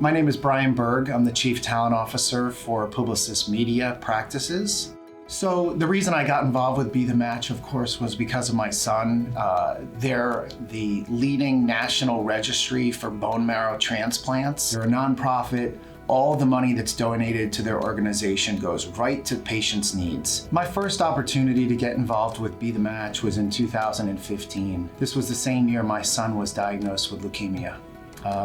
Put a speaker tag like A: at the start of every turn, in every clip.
A: My name is Brian Berg. I'm the Chief Talent Officer for Publicis Media Practices. So the reason I got involved with Be The Match, of course, was because of my son. They're the leading national registry for bone marrow transplants. They're a nonprofit. All the money that's donated to their organization goes right to patients' needs. My first opportunity to get involved with Be The Match was in 2015. This was the same year my son was diagnosed with leukemia.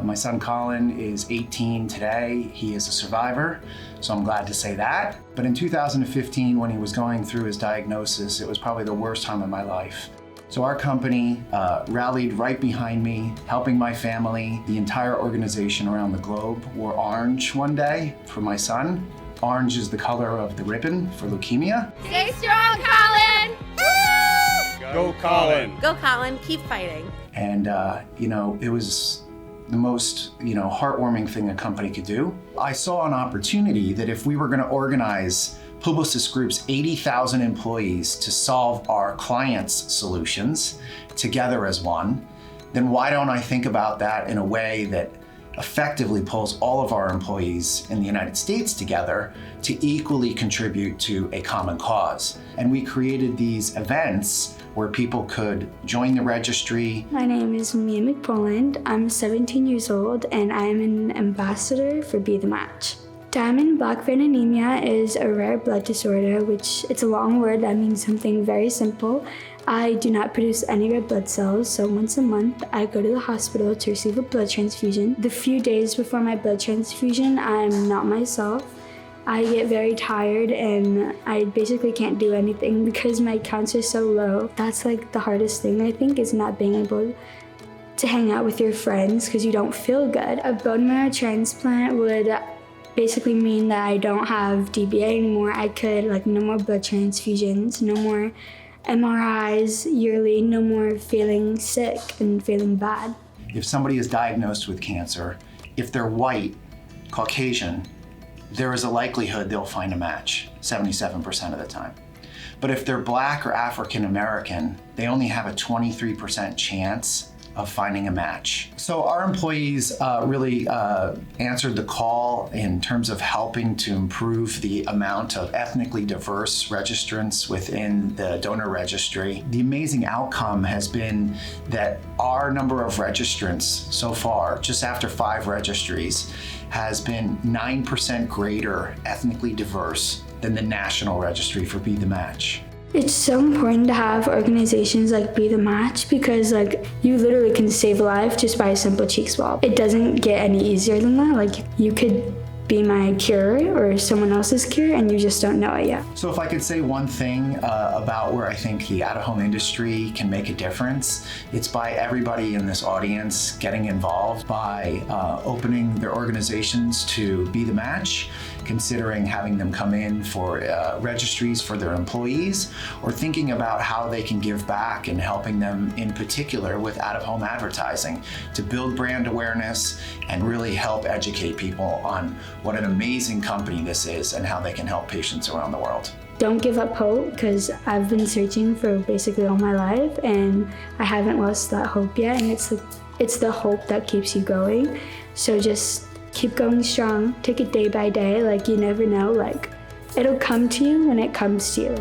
A: My son Colin is 18 today. He is a survivor, so I'm glad to say that. But in 2015, when he was going through his diagnosis, it was probably the worst time of my life. So our company rallied right behind me, helping my family. The entire organization around the globe wore orange one day for my son. Orange is the color of the ribbon for leukemia.
B: Stay strong, Colin!
C: Go Colin!
B: Go Colin, keep fighting.
A: And it was the most, heartwarming thing a company could do. I saw an opportunity that if we were going to organize Publicis Group's 80,000 employees to solve our clients' solutions together as one, then why don't I think about that in a way that effectively pulls all of our employees in the United States together to equally contribute to a common cause. And we created these events where people could join the registry.
D: My name is Mia McPoland. I'm 17 years old and I am an ambassador for Be The Match. Diamond black vein anemia is a rare blood disorder, which it's a long word that means something very simple. I do not produce any red blood cells, so once a month I go to the hospital to receive a blood transfusion. The few days before my blood transfusion, I'm not myself. I get very tired and I basically can't do anything because my counts are so low. That's like the hardest thing, I think, is not being able to hang out with your friends because you don't feel good. A bone marrow transplant would basically mean that I don't have DBA anymore. I could, no more blood transfusions, no more MRIs yearly, no more feeling sick and feeling bad.
A: If somebody is diagnosed with cancer, if they're white, Caucasian, there is a likelihood they'll find a match, 77% of the time. But if they're Black or African American, they only have a 23% chance of finding a match. So our employees really answered the call in terms of helping to improve the amount of ethnically diverse registrants within the donor registry. The amazing outcome has been that our number of registrants so far, just after 5 registries, has been 9% greater ethnically diverse than the national registry for Be The Match.
D: It's so important to have organizations like Be The Match because you literally can save a life just by a simple cheek swab. It doesn't get any easier than that. You could be my cure or someone else's cure and you just don't know it yet.
A: So if I could say one thing about where I think the out-of-home industry can make a difference, it's by everybody in this audience getting involved, by opening their organizations to Be The Match, considering having them come in for registries for their employees, or thinking about how they can give back and helping them in particular with out-of-home advertising to build brand awareness and really help educate people on what an amazing company this is and how they can help patients around the world.
D: Don't give up hope because I've been searching for basically all my life and I haven't lost that hope yet, and it's the hope that keeps you going. So just keep going strong, take it day by day, you never know, it'll come to you when it comes to you.